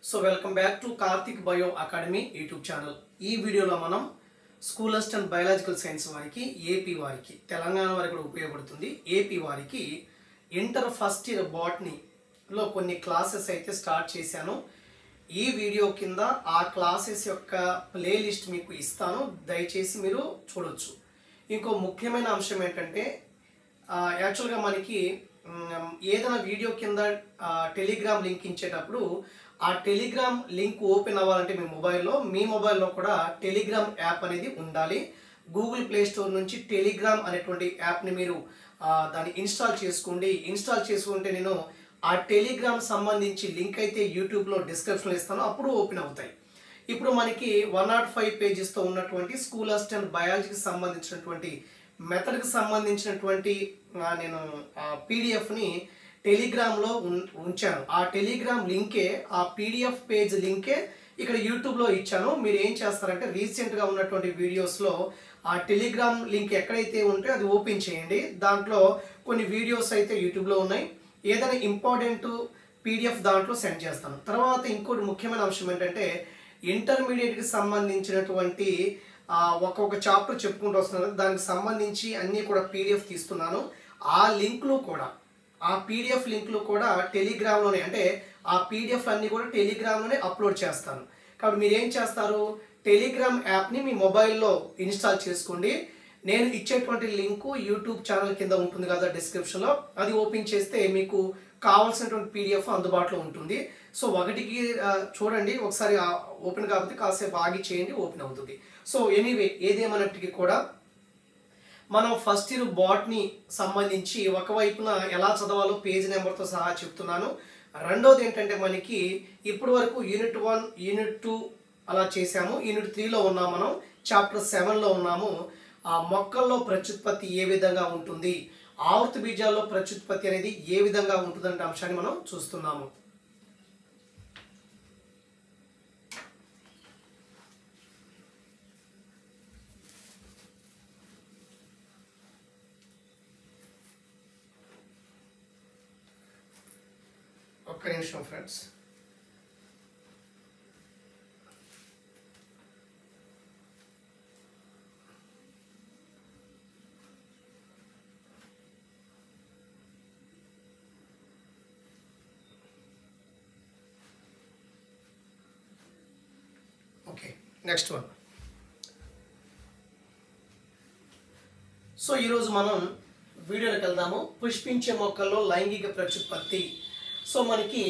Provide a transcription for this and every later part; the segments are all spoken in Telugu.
So welcome back to Karthik Bio Academy YouTube channel. ఈ వీడియోలో మనం స్కూల్ అసిస్టెంట్ బయాలజికల్ సైన్స్ వారికి ఏపీ వారికి తెలంగాణ వారికి కూడా ఉపయోగపడుతుంది. ఏపీ వారికి ఇంటర్ ఫస్ట్ ఇయర్ బాటనీ లో కొన్ని క్లాసెస్ అయితే స్టార్ట్ చేశాను. ఈ వీడియో కింద ఆ క్లాసెస్ యొక్క ప్లేలిస్ట్ మీకు ఇస్తాను, దయచేసి మీరు చూడొచ్చు. ఇంకో ముఖ్యమైన అంశం ఏంటంటే యాక్చువల్గా మనకి ఏదైనా వీడియో కింద టెలిగ్రామ్ లింక్ ఇచ్చేటప్పుడు ఆ టెలిగ్రామ్ లింక్ ఓపెన్ అవ్వాలంటే మీ మొబైల్లో కూడా టెలిగ్రామ్ యాప్ అనేది ఉండాలి. గూగుల్ ప్లే స్టోర్ నుంచి టెలిగ్రామ్ అనేటువంటి యాప్ని మీరు దాన్ని ఇన్స్టాల్ చేసుకోండి. ఇన్స్టాల్ చేసుకుంటే నేను ఆ టెలిగ్రామ్ సంబంధించి లింక్ అయితే యూట్యూబ్లో డిస్క్రిప్షన్లో ఇస్తాను, అప్పుడు ఓపెన్ అవుతాయి. ఇప్పుడు మనకి 105 పేజెస్తో ఉన్నటువంటి స్కూల్ అసిస్టెంట్ బయాలజీకి సంబంధించినటువంటి మెథడ్కి సంబంధించినటువంటి నేను పీడిఎఫ్ని టెలిగ్రామ్లో ఉంచాను. ఆ టెలిగ్రామ్ లింకే, ఆ పీడిఎఫ్ పేజ్ లింకే ఇక్కడ యూట్యూబ్లో ఇచ్చాను. మీరు ఏం చేస్తారంటే రీసెంట్గా ఉన్నటువంటి వీడియోస్లో ఆ టెలిగ్రామ్ లింక్ ఎక్కడైతే ఉంటే అది ఓపెన్ చేయండి. దాంట్లో కొన్ని వీడియోస్ అయితే యూట్యూబ్లో ఉన్నాయి. ఏదైనా ఇంపార్టెంట్ పీడిఎఫ్ దాంట్లో సెండ్ చేస్తాను. తర్వాత ఇంకోటి ముఖ్యమైన అంశం ఏంటంటే ఇంటర్మీడియట్కి సంబంధించినటువంటి ఒక్కొక్క చాప్టర్ చెప్పుకుంటూ వస్తున్నాను. దానికి సంబంధించి అన్నీ కూడా పీడిఎఫ్ తీస్తున్నాను. ఆ లింక్లు కూడా, ఆ పీడిఎఫ్ లింక్లు కూడా టెలిగ్రామ్లోనే, అంటే ఆ పీడిఎఫ్ అన్నీ కూడా టెలిగ్రామ్లోనే అప్లోడ్ చేస్తాను. కాబట్టి మీరు ఏం చేస్తారు, టెలిగ్రామ్ యాప్ని మీ మొబైల్లో ఇన్స్టాల్ చేసుకోండి. నేను ఇచ్చేటువంటి లింకు యూట్యూబ్ ఛానల్ కింద ఉంటుంది కదా డిస్క్రిప్షన్లో, అది ఓపెన్ చేస్తే మీకు కావాల్సినటువంటి పీడిఎఫ్ అందుబాటులో ఉంటుంది. సో ఒకటికి చూడండి, ఒకసారి ఓపెన్ కాకపోతే కాసేపు ఆగి చేయండి, ఓపెన్ అవుతుంది. సో ఎనీవే ఏదేమన్నప్పటికీ కూడా మనం ఫస్ట్ ఇయర్ బాటనీ సంబంధించి ఒకవైపున ఎలా చదవాలో పేజ్ నెంబర్తో సహా చెప్తున్నాను. రెండోది ఏంటంటే మనకి ఇప్పటి వరకు యూనిట్ 1, యూనిట్ 2 అలా చేసాము. యూనిట్ 3లో ఉన్నాం, మనం చాప్టర్ 7లో ఉన్నాము. ఆ మొక్కల్లో ప్రత్యుత్పత్తి ఏ విధంగా ఉంటుంది, ఆవర్త బీజాల్లో ప్రత్యుత్పత్తి అనేది ఏ విధంగా ఉంటుందంటే అంశాన్ని మనం చూస్తున్నాము. ఒక్క నిమిషం friends. Okay, next one. So ఈరోజు మనం వీడియోలోకి వెళ్దాము. పుష్పించే మొక్కల్లో లైంగిక ప్రత్యుత్పత్తి. సో మనకి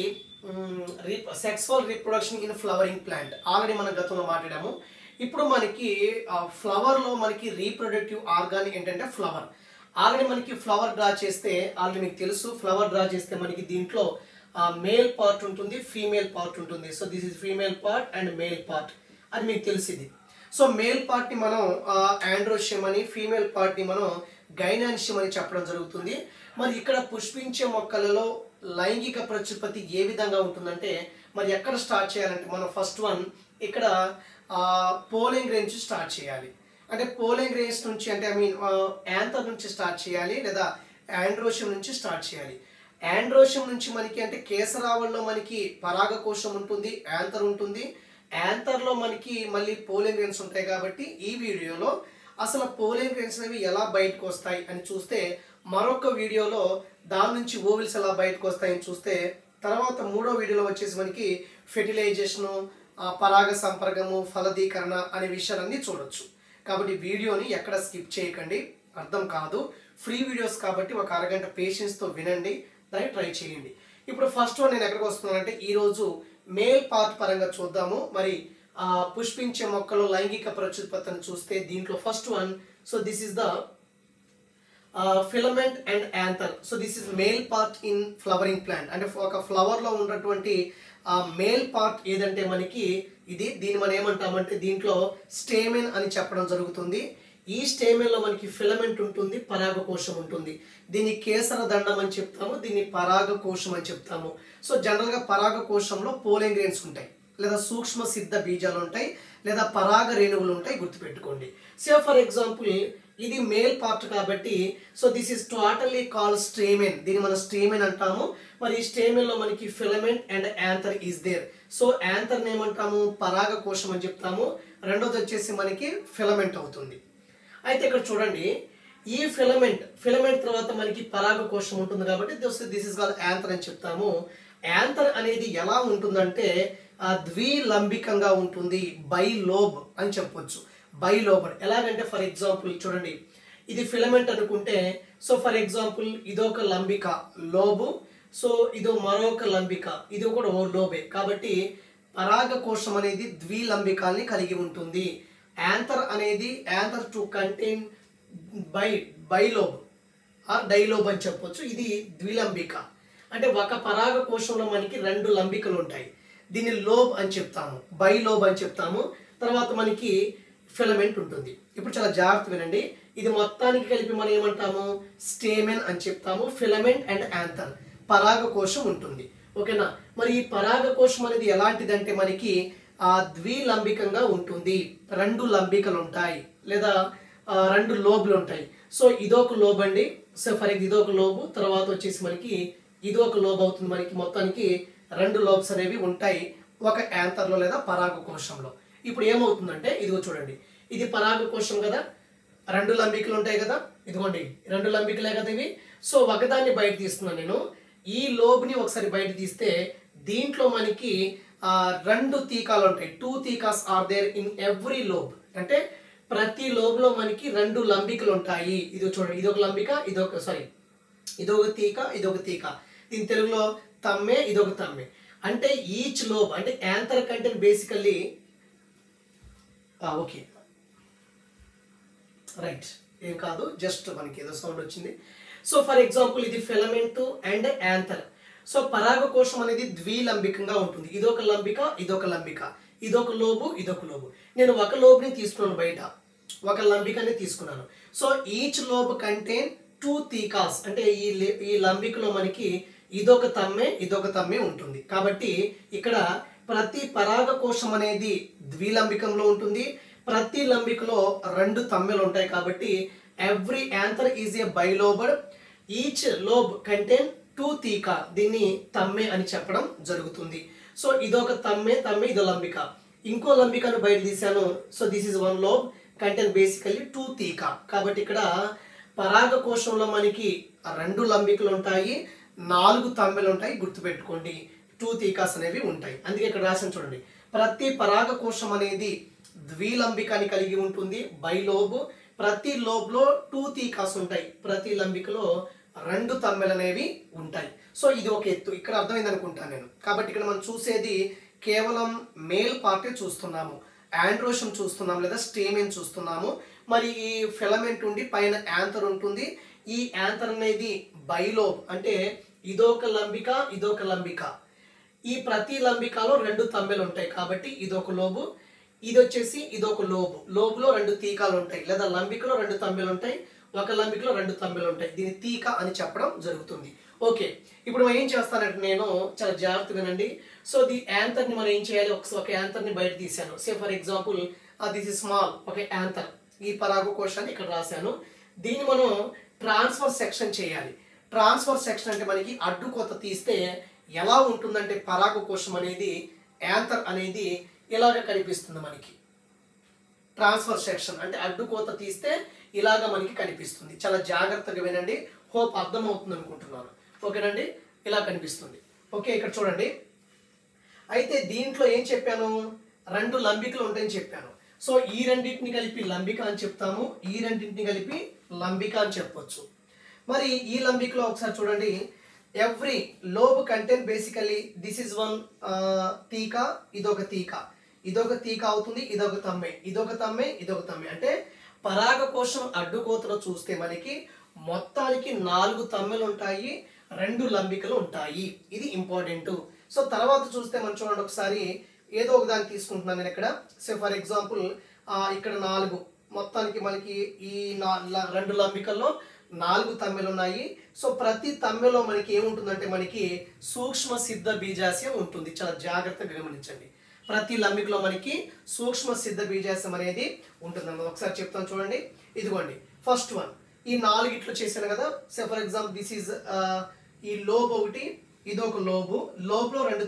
sexual reproduction in flowering plant already మనం గతంలో మాట్లాడాము. ఇప్పుడు మనకి ఫ్లవర్లో మనకి రీప్రొడక్టివ్ ఆర్గాన్ ఏంటంటే ఫ్లవర్. ఆల్రెడీ మనకి ఫ్లవర్ డ్రా చేస్తే ఆల్రెడీ మీకు తెలుసు, ఫ్లవర్ డ్రా చేస్తే మనకి దీంట్లో మేల్ పార్ట్ ఉంటుంది, ఫీమేల్ పార్ట్ ఉంటుంది. So this is female part and male part అది మీకు తెలిసింది. సో మేల్ పార్ట్ని మనం ఆండ్రోషియం అని, ఫీమేల్ పార్ట్ని మనం గైనాన్షియం అని చెప్పడం జరుగుతుంది. మరి ఇక్కడ పుష్పించే మొక్కలలో లైంగిక ప్రత్యుత్పత్తి ఏ విధంగా ఉంటుందంటే మరి ఎక్కడ స్టార్ట్ చేయాలంటే మనం ఫస్ట్ వన్ ఇక్కడ పోలింగ్ రేంజ్ స్టార్ట్ చేయాలి. అంటే పోలింగ్ రేంజ్ నుంచి, అంటే యాంథర్ నుంచి స్టార్ట్ చేయాలి, లేదా ఆండ్రోషియం నుంచి స్టార్ట్ చేయాలి. ఆండ్రోషియం నుంచి మనకి అంటే కేసరావల్లో మనకి పరాగకోశం ఉంటుంది, యాంథర్ ఉంటుంది. యాంథర్లో మనకి మళ్ళీ పోలింగ్ గ్రెయిన్స్ ఉంటాయి. కాబట్టి ఈ వీడియోలో అసలు పోలింగ్ గ్రెయిన్స్ అనేవి ఎలా బయటకు వస్తాయి అని చూస్తే, మరొక వీడియోలో దాని నుంచి ఓవిల్స్ ఎలా బయటకు వస్తాయని చూస్తే, తర్వాత మూడో వీడియోలో వచ్చేసి మనకి ఫెర్టిలైజేషను, పరాగ సంపర్కము, ఫలదీకరణ అనే విషయాలన్నీ చూడొచ్చు. కాబట్టి వీడియోని ఎక్కడ స్కిప్ చేయకండి, అర్థం కాదు. ఫ్రీ వీడియోస్ కాబట్టి ఒక అరగంట పేషెన్స్తో వినండి, దాన్ని ట్రై చేయండి. ఇప్పుడు ఫస్ట్ వన్ నేను ఎక్కడికి వస్తున్నానంటే ఈరోజు మేల్ పార్ట్ పరంగా చూద్దాము. మరి పుష్పించే మొక్కలో లైంగిక ప్రత్యుత్పత్తిని చూస్తే దీంట్లో first one, so this is the filament and anther. So this is male part in flowering plant. అంటే ఒక ఫ్లవర్లో ఉన్నటువంటి మేల్ పార్ట్ ఏదంటే మనకి దీన్ని మనం ఏమంటామంటే దీంట్లో స్టేమెన్ అని చెప్పడం జరుగుతుంది. ఈ స్టేమెన్లో మనకి ఫిలమెంట్ ఉంటుంది, పరాగకోశం ఉంటుంది. దీన్ని కేసర దండం అని చెప్తాము, దీన్ని పరాగకోశం అని చెప్తాము. సో జనరల్గా పరాగకోశంలో పోలింగ్ గ్రెయిన్స్ ఉంటాయి. లేదా సూక్ష్మ సిద్ధ బీజాలు ఉంటాయి లేదా పరాగ రేణువులు ఉంటాయి, గుర్తుపెట్టుకోండి. సే ఫర్ ఎగ్జాంపుల్ ఇది మేల్ పార్ట్ కాబట్టి so this is totally called stamen. దీన్ని మనం స్టేమెన్ అంటాము. మరి ఈ స్టేమెన్ లో మనకి filament and anther is there. So anther ఏమంటాము, పరాగ కోశం అని చెప్తాము. రెండోది వచ్చేసి మనకి ఫిలమెంట్ అవుతుంది. అయితే ఇక్కడ చూడండి, ఈ ఫిలమెంట్ తర్వాత మనకి పరాగ కోశం ఉంటుంది కాబట్టి దిస్ ఇస్ కాల్డ్ యాంథర్ అని చెప్తాము. యాంథర్ అనేది ఎలా ఉంటుందంటే ద్విలంబికంగా ఉంటుంది, బైలోబ్ అని చెప్పొచ్చు. బైలోబడ్ ఎలాగంటే ఫర్ ఎగ్జాంపుల్ చూడండి, ఇది ఫిలమెంట్ అనుకుంటే సో ఫర్ ఎగ్జాంపుల్ ఇదొక లంబిక లోబు, సో ఇదో మరొక లంబిక, ఇది కూడా ఓ లోబే. కాబట్టి పరాగ కోశం అనేది ద్విలంబికాల్ని కలిగి ఉంటుంది. యాంథర్ అనేది యాంథర్ టు కంటైన్ బైలోబ్ ఆర్ డైలోబ్ అని చెప్పొచ్చు. ఇది ద్విలంబిక అంటే ఒక పరాగ కోశంలో మనకి రెండు లంబికలు ఉంటాయి. దీన్ని లోబ్ అని చెప్తాము, బైలోబ్ అని చెప్తాము. తర్వాత మనకి ఫిలమెంట్ ఉంటుంది. ఇప్పుడు చాలా జాగ్రత్త వినండి, ఇది మొత్తానికి కలిపి మనం ఏమంటాము, స్టేమెన్ అని చెప్తాము. ఫిలమెంట్ అండ్ యాంథర్ పరాగ కోశం ఉంటుంది. ఓకేనా. మరి ఈ పరాగ కోశం అనేది ఎలాంటిదంటే మనకి ద్విలంబికంగా ఉంటుంది. రెండు లంబికలు ఉంటాయి లేదా రెండు లోబులు ఉంటాయి. సో ఇదొక లోబ్ అండి. సో ఫర్ ఇదొక లోబు, తర్వాత వచ్చేసి మనకి ఇదొక లోబ్ అవుతుంది. మనకి మొత్తానికి రెండు లోబ్స్ అనేవి ఉంటాయి ఒక యాంథర్లో లేదా పరాగ కోశంలో. ఇప్పుడు ఏమవుతుందంటే ఇదిగో చూడండి, ఇది పరాగ కోశం కదా, రెండు లంబికలు ఉంటాయి కదా, ఇదిగోండి రెండు లంబికలే కదా ఇవి. సో ఒకదాన్ని బయట తీస్తున్నాను నేను. ఈ లోబ్ని ఒకసారి బయట తీస్తే దీంట్లో మనకి రెండు తీకాలు ఉంటాయి. 2 thecas are there in every lobe. అంటే ప్రతి లోబ్లో మనకి రెండు లంబికలు ఉంటాయి. ఇది చూడండి, ఇదొక లంబిక, ఇదొక తీక, ఇదొక తీక. దీని తెలుగులో తమ్మే, ఇదొక తమ్మే. అంటే ఈచ్ లోబ్ అంటే anther content basically okay right ఏం కాదు, జస్ట్ మనకి ఏదో సౌండ్ వచ్చింది. సో ఫర్ ఎగ్జాంపుల్ ఇది ఫిలమెంట్ అండ్ యాంథర్. సో పరాగ కోశం అనేది ద్విలంబికంగా ఉంటుంది. ఇదొక లంబిక, ఇదొక లంబిక, ఇదొక లోబు, ఇదొక లోబు. నేను ఒక లోబుని తీసుకున్నాను, బయట ఒక లంబికని తీసుకున్నాను. So each lobe contain 2 తీకాస్. అంటే ఈ లంబికలో మనకి ఇదొక తమ్మే ఉంటుంది. కాబట్టి ఇక్కడ ప్రతి పరాగ కోశం అనేది ద్విలంబికంలో ఉంటుంది. ప్రతి లంబికలో రెండు తమ్మెలు ఉంటాయి. కాబట్టి every anther is a bilobed. Each lobe contain 2 theca. దీన్ని తమ్మె అని చెప్పడం జరుగుతుంది. సో ఇదొక తమ్మె, ఇదో లంబిక. ఇంకో లంబికను బయట తీశాను. So this is 1 lobe contain basically 2 తీకా. కాబట్టి ఇక్కడ పరాగ కోశంలో మనకి రెండు లంబికలు ఉంటాయి, 4 తమ్మెలు ఉంటాయి, గుర్తుపెట్టుకోండి. 2 తీకాస్ అనేవి ఉంటాయి. అందుకే ఇక్కడ రాసిన చూడండి, ప్రతి పరాగ కోశం అనేది ద్విలంబికాన్ని కలిగి ఉంటుంది, బైలోబ్. ప్రతి లోబ్లో 2 తీకాస్ ఉంటాయి, ప్రతి లంబికలో రెండు తమ్మెలు అనేవి ఉంటాయి. సో ఇది ఒక ఎత్తు, ఇక్కడ అర్థమైంది అనుకుంటాను నేను. కాబట్టి ఇక్కడ మనం చూసేది కేవలం మేల్ పార్టే చూస్తున్నాము, ఆండ్రోషం చూస్తున్నాము లేదా స్టేమెన్ చూస్తున్నాము. మరి ఈ ఫిలమెంట్ ఉండి పైన యాంథర్ ఉంటుంది. ఈ యాంథర్ అనేది బైలోబ్ అంటే ఇదొక లంబిక, ఇదొక లంబిక. ఈ ప్రతి లంబికలో రెండు తమ్మెలు ఉంటాయి కాబట్టి ఇదొక లోబు, ఇది వచ్చేసి ఇదొక లోబు. లోబులో రెండు తీకాలు ఉంటాయి లేదా లంబికలో రెండు తమ్మెలు ఉంటాయి, ఒక లంబికలో రెండు తమ్మెలు ఉంటాయి. దీన్ని తీక అని చెప్పడం జరుగుతుంది. ఓకే, ఇప్పుడు మనం ఏం చేస్తానంటే నేను చాలా జాగ్రత్తగా వినండి. సో ది యాంథర్ని మనం ఏం చేయాలి, ఒక యాంథర్ని బయట తీసాను. సే for example this is small ఒక యాంథర్. ఈ పరాగ కోశాన్ని ఇక్కడ రాశాను. దీన్ని మనం ట్రాన్స్ఫర్ సెక్షన్ చేయాలి. ట్రాన్స్ఫర్ సెక్షన్ అంటే మనకి అడ్డుకోత తీస్తే ఎలా ఉంటుందంటే పరాగ కోశం అనేది యాంథర్ అనేది ఇలాగ కనిపిస్తుంది మనకి. ట్రాన్స్ఫర్ సెక్షన్ అంటే అడ్డుకోత తీస్తే ఇలాగ మనకి కనిపిస్తుంది. చాలా జాగ్రత్తగా వినండి, హోప్ అర్థమవుతుంది అనుకుంటున్నాను. ఓకేనండి, ఇలా కనిపిస్తుంది. ఓకే, ఇక్కడ చూడండి. అయితే దీంట్లో ఏం చెప్పాను, రెండు లంబికలు ఉంటాయని చెప్పాను. సో ఈ రెండింటిని కలిపి లంబిక అని చెప్తాము, ఈ రెండింటిని కలిపి లంబిక అని చెప్పొచ్చు. మరి ఈ లంబికలో ఒకసారి చూడండి, every lobe content basically this is 1 తీకా, ఇదొక తీకా, ఇదొక తీకా అవుతుంది, ఇదొక తమ్మె, ఇదొక తమ్మె, ఇదొక తమ్మె. అంటే పరాగ కోశం అడ్డుకోతలో చూస్తే మనకి మొత్తానికి 4 తమ్మెలు ఉంటాయి, 2 లంబికలు ఉంటాయి. ఇది ఇంపార్టెంట్. సో తర్వాత చూస్తే మనం చూడండి ఒకసారి, ఏదో ఒక దాన్ని తీసుకుంటున్నాను నేను ఇక్కడ. సో ఫర్ ఎగ్జాంపుల్ ఇక్కడ 4, మొత్తానికి మనకి ఈ 2 లంబికల్లో 4 తమ్మెలు ఉన్నాయి. సో ప్రతి తమ్మెలో మనకి ఏముంటుందంటే మనకి సూక్ష్మ సిద్ధ బీజాశయం ఉంటుంది. చాలా జాగ్రత్తగా గమనించండి. ప్రతి లంబికలో మనకి సూక్ష్మ సిద్ధ బీజాశయం అనేది ఉంటుందన్నమాట. ఒకసారి చెప్తాను చూడండి. ఇదిగోండి ఫస్ట్ వన్, ఈ 4 ఇట్లు చేశాను కదా. So for example this is ఈ లోబ్ ఒకటి, ఇది ఒక లోబు, లోబ్లో 2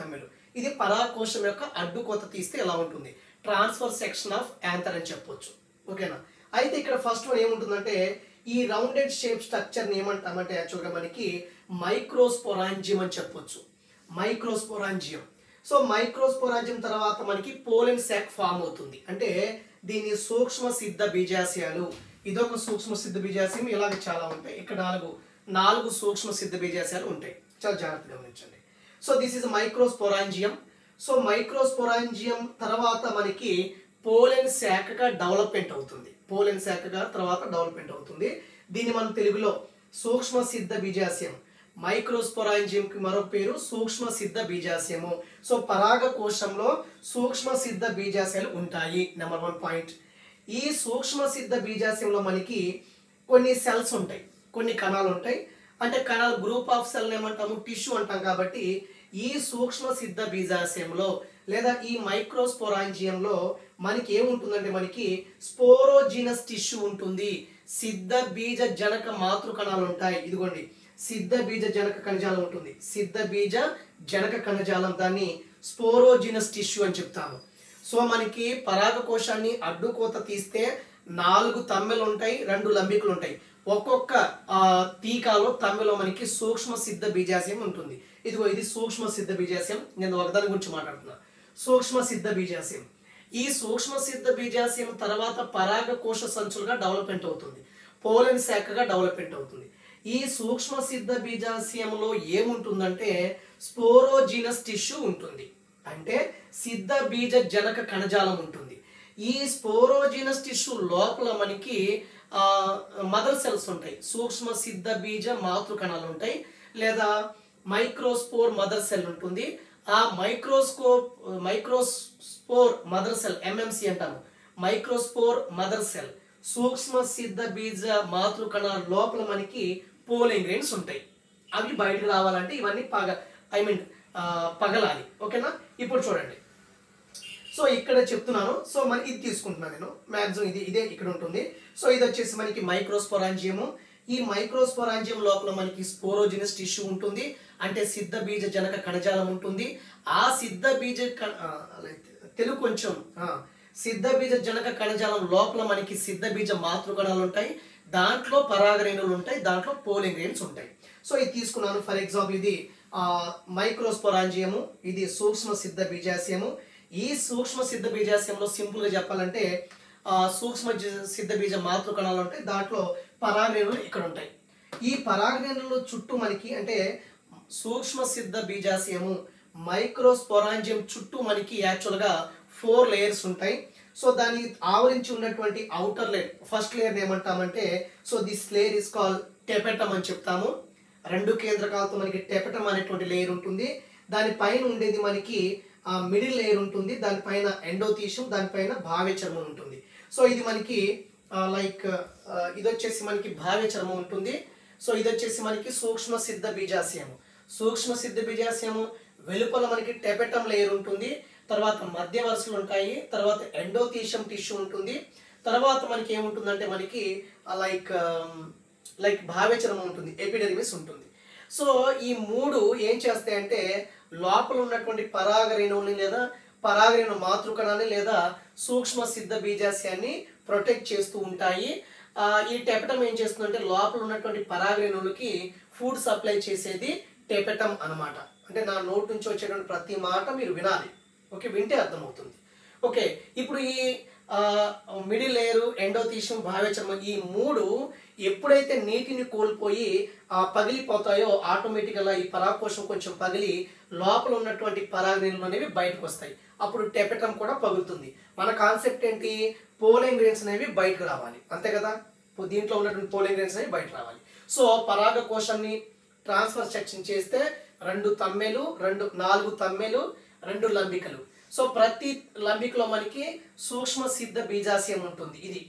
తమ్మెలు. ఇది పరాకోశం యొక్క అడ్డుకోత తీస్తే ఎలా ఉంటుంది, ట్రాన్స్ఫర్ సెక్షన్ ఆఫ్ యాంథర్ అని చెప్పొచ్చు. ఓకేనా. అయితే ఇక్కడ ఫస్ట్ వన్ ఏముంటుందంటే ఈ రౌండెడ్ షేప్ స్ట్రక్చర్ని ఏమంటామంటే యాక్చువల్గా మనకి మైక్రోస్పోరాంజియం అని చెప్పొచ్చు. మైక్రోస్పోరాంజియం. సో మైక్రోస్పోరాంజియం తర్వాత మనకి పోలెన్ శాక్ ఫామ్ అవుతుంది. అంటే దీని సూక్ష్మ సిద్ధ బీజాశయాలు. ఇదొక సూక్ష్మ సిద్ధ బీజాశయం. ఇలాగ చాలా ఉంటాయి. ఇక్కడ నాలుగు సూక్ష్మ సిద్ధ బీజాశయాలు ఉంటాయి. చాలా జాగ్రత్తగా గమనించండి. So this is microsporangium. So microsporangium తర్వాత మనకి పోలెన్ శాఖగా డెవలప్మెంట్ అవుతుంది. పోలెన్ శాఖగా తర్వాత డెవలప్మెంట్ అవుతుంది. దీన్ని మనం తెలుగులో సూక్ష్మ సిద్ధ బీజాశయం, మైక్రోస్పోరాంజియంకి మరొక పేరు సూక్ష్మ సిద్ధ బీజాశయము. సో పరాగకోశంలో సూక్ష్మ సిద్ధ బీజాశయాలు ఉంటాయి. Number 1 point. ఈ సూక్ష్మ సిద్ధ బీజాశయంలో మనకి కొన్ని సెల్స్ ఉంటాయి, కొన్ని కణాలు ఉంటాయి. అంటే కణాలు గ్రూప్ ఆఫ్ సెల్ ఏమంటాము, టిష్యూ అంటాం. కాబట్టి ఈ సూక్ష్మ సిద్ధ బీజాశయంలో లేదా ఈ మైక్రోస్పోరాంజియంలో మనకి ఏముంటుందంటే మనకి స్పోరోజినస్ టిష్యూ ఉంటుంది. సిద్ధ బీజ జనక మాతృ కణాలు ఉంటాయి. ఇదిగోండి సిద్ధ బీజ జనక కణజాలం ఉంటుంది. సిద్ధ బీజ జనక కణజాలం, దాన్ని స్పోరోజినస్ టిష్యూ అని చెప్తాము. సో మనకి పరాగకోశాన్ని అడ్డుకోత తీస్తే 4 తమ్మెలు ఉంటాయి, 2 లంబికలు ఉంటాయి. ఒక్కొక్క టీకాలో తమ్మెలో మనకి సూక్ష్మ సిద్ధ బీజాశయం ఉంటుంది. ఇదిగో ఇది సూక్ష్మ సిద్ధ బీజాశయం. నేను ఒకదాని గురించి మాట్లాడుతున్నా, సూక్ష్మ సిద్ధ బీజాశయం. ఈ సూక్ష్మ సిద్ధ బీజాశయం తర్వాత పరాగకోశ సంచులుగా డెవలప్మెంట్ అవుతుంది, పోలెన్ శాఖగా డెవలప్మెంట్ అవుతుంది. ఈ సూక్ష్మ సిద్ధ బీజాశయంలో ఏముంటుందంటే స్పోరోజినస్ టిష్యూ ఉంటుంది. అంటే సిద్ధ బీజ జనక కణజాలం ఉంటుంది. ఈ స్పోరోజినస్ టిష్యూ లోపల మనకి మదర్ సెల్స్ ఉంటాయి, సూక్ష్మ సిద్ధ బీజ మాతృ కణాలు ఉంటాయి, లేదా మైక్రోస్పోర్ మదర్ సెల్ ఉంటుంది. ఆ మైక్రోస్పోర్ మదర్ సెల్ ఎంఎంసి అంటాము. మైక్రోస్పోర్ మదర్ సెల్ సూక్ష్మ సిద్ధ బీజ మాతృ కణాల లోపల మనకి పోలింగ్ గ్రెయిన్స్ ఉంటాయి. అవి బయటకు రావాలంటే ఇవన్నీ పగలాలి. ఓకేనా. ఇప్పుడు చూడండి. సో ఇక్కడ చెప్తున్నాను. సో మరి ఇది తీసుకుంటున్నాను నేను. మ్యాక్సిమం ఇదే ఇక్కడ ఉంటుంది. సో ఇది వచ్చేసి మనకి మైక్రోస్పోరాంజియము. ఈ మైక్రోస్పోరాంజియం లోపల మనకి స్పోరోజినస్ టిష్యూ ఉంటుంది. అంటే సిద్ధ బీజ జనక కణజాలం ఉంటుంది. ఆ సిద్ధ బీజ తెలుగు కొంచెం సిద్ధ బీజ జనక కణజాలం లోపల మనకి సిద్ధ బీజ మాతృకణాలు ఉంటాయి. దాంట్లో పరాగరేణులు ఉంటాయి, దాంట్లో పోలింగ్ గ్రెయిన్స్ ఉంటాయి. సో ఇది తీసుకున్నాను. ఫర్ ఎగ్జాంపుల్ ఇది మైక్రోస్పోరాంజియము, ఇది సూక్ష్మ సిద్ధ బీజాశయము. ఈ సూక్ష్మ సిద్ధ బీజాశయంలో సింపుల్గా చెప్పాలంటే సూక్ష్మ సిద్ధ బీజ మాతృకణాలు ఉంటాయి, దాంట్లో పరాగరేణులు ఇక్కడ ఉంటాయి. ఈ పరాగరేణుల చుట్టూ మనకి అంటే సూక్ష్మ సిద్ధ బీజాశయము మైక్రోస్పోరాంజియం చుట్టూ మనకి యాక్చువల్గా 4 లేయర్స్ ఉంటాయి. సో దాన్ని ఆవరించి ఉన్నటువంటి అవుటర్ లేయర్, ఫస్ట్ లేయర్ ఏమంటామంటే so this layer is call టెపెటమ్ అని చెప్తాము. 2 కేంద్రకాలతో మనకి టెపెటమ్ అనేటువంటి లేయర్ ఉంటుంది. దానిపైన ఉండేది మనకి మిడిల్ లేయర్ ఉంటుంది. దానిపైన ఎండోథీషియం, దానిపైన భావ్య చర్మం ఉంటుంది. సో ఇది మనకి ఇది వచ్చేసి మనకి భావ్య చర్మం ఉంటుంది. సో ఇది వచ్చేసి మనకి సూక్ష్మ సిద్ధ బీజాశయము. సూక్ష్మ సిద్ధ బీజాశయము వెలుపల మనకి టెపెటమ్ లేయర్ ఉంటుంది, తర్వాత మధ్య వరుసలు ఉంటాయి, తర్వాత ఎండోథీషియం టిష్యూ ఉంటుంది, తర్వాత మనకి ఏముంటుందంటే మనకి భావ్య చర్మం ఉంటుంది, ఎపిడెర్మిస్ ఉంటుంది. సో ఈ 3 ఏం చేస్తాయంటే లోపల ఉన్నటువంటి పరాగరేణువుని లేదా పరాగరేణు మాతృకణాన్ని లేదా సూక్ష్మ సిద్ధ బీజాశయాన్ని ప్రొటెక్ట్ చేస్తూ ఉంటాయి. ఈ టెపెటమ్ ఏం చేస్తుందంటే లోపల ఉన్నటువంటి పరాగరేణువులకి ఫుడ్ సప్లై చేసేది టెపెటమ్ అన్నమాట. అంటే నా నోట్ నుంచి వచ్చేటువంటి ప్రతి మాట మీరు వినాలి. ఓకే, వింటే అర్థమవుతుంది. ఓకే, ఇప్పుడు ఈ మిడిల్ లేయరు, ఎండోథీషియం, భావ్య చర్మం ఈ 3 ఎప్పుడైతే నీటిని కోల్పోయి పగిలిపోతాయో ఆటోమేటిక్గా ఈ పరాగకోశం కొంచెం పగిలి లోపల ఉన్నటువంటి పరాగరేణులు అనేవి బయటకు వస్తాయి. అప్పుడు టెపెటమ్ కూడా పగులుతుంది. మన కాన్సెప్ట్ ఏంటి, పోలింగ్ గ్రెయిన్స్ అనేవి బయటకు రావాలి, అంతే కదా. దీంట్లో ఉన్నటువంటి పోలింగ్ గ్రెయిన్స్ అనేవి బయట రావాలి. సో పరాగకోశాన్ని ట్రాన్స్ఫర్ సెక్షన్ చేస్తే 4 తమ్మెలు, 2 లంబికలు. సో ప్రతి లంబికలో మనకి సూక్ష్మ సిద్ధ బీజాశయం ఉంటుంది. ఇది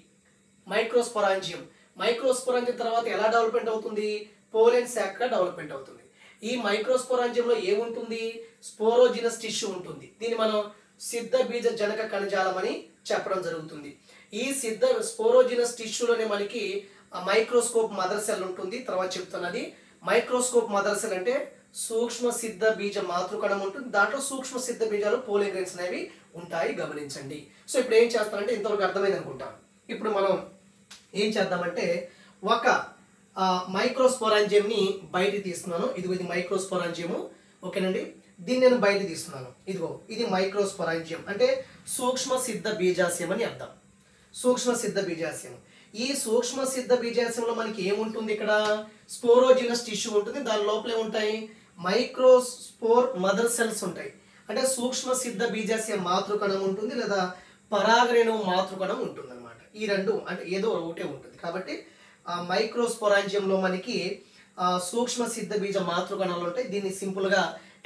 మైక్రోస్పోరాంజియం. మైక్రోస్పోరాంజియం తర్వాత ఎలా డెవలప్మెంట్ అవుతుంది, పోలెన్ శాఖగా డెవలప్మెంట్ అవుతుంది. ఈ మైక్రోస్పోరాంజియంలో ఏముంటుంది? స్పోరోజినస్ టిష్యూ ఉంటుంది. దీన్ని మనం సిద్ధ బీజ జనక కణజాలం అని చెప్పడం జరుగుతుంది. ఈ సిద్ధ స్పోరోజినస్ టిష్యూలోనే మనకి మైక్రోస్కోప్ మదర్ సెల్ ఉంటుంది. తర్వాత చెప్తున్నది మైక్రోస్కోప్ మదర్ సెల్ అంటే సూక్ష్మ సిద్ధ బీజ మాతృకణం ఉంటుంది. దాంట్లో సూక్ష్మ సిద్ధ బీజాలు పోలింగ్ గ్రెయిన్స్ అనేవి ఉంటాయి, గమనించండి. సో ఇప్పుడు ఏం చేస్తామంటే ఇంతవరకు అర్థమైంది అనుకుంటాను. ఇప్పుడు మనం ఏం చేద్దామంటే ఒక మైక్రోస్పోరాంజియంని బయట తీస్తున్నాను. ఇదిగో ఇది మైక్రోస్పోరాంజియము, ఓకేనండి. దీన్ని నేను బయట తీస్తున్నాను. ఇదిగో ఇది మైక్రోస్పోరాంజియం అంటే సూక్ష్మ సిద్ధ బీజాశయం అని అర్థం. సూక్ష్మ సిద్ధ బీజాశయం. ఈ సూక్ష్మ సిద్ధ బీజాశయంలో మనకి ఏముంటుంది? ఇక్కడ స్పోరోజినస్ టిష్యూ ఉంటుంది. దాని లోపలే ఉంటాయి మైక్రోస్పోర్ మదర్ సెల్స్ ఉంటాయి. అంటే సూక్ష్మ సిద్ధ బీజాశయ మాతృకణం ఉంటుంది, లేదా పరాగరేణువు మాతృకణం ఉంటుంది అనమాట. ఈ రెండు అంటే ఏదో ఒకటే ఉంటుంది. కాబట్టి మైక్రోస్పోరాంజియంలో మనకి సూక్ష్మ సిద్ధ బీజ మాతృకణాలు ఉంటాయి. దీన్ని సింపుల్గా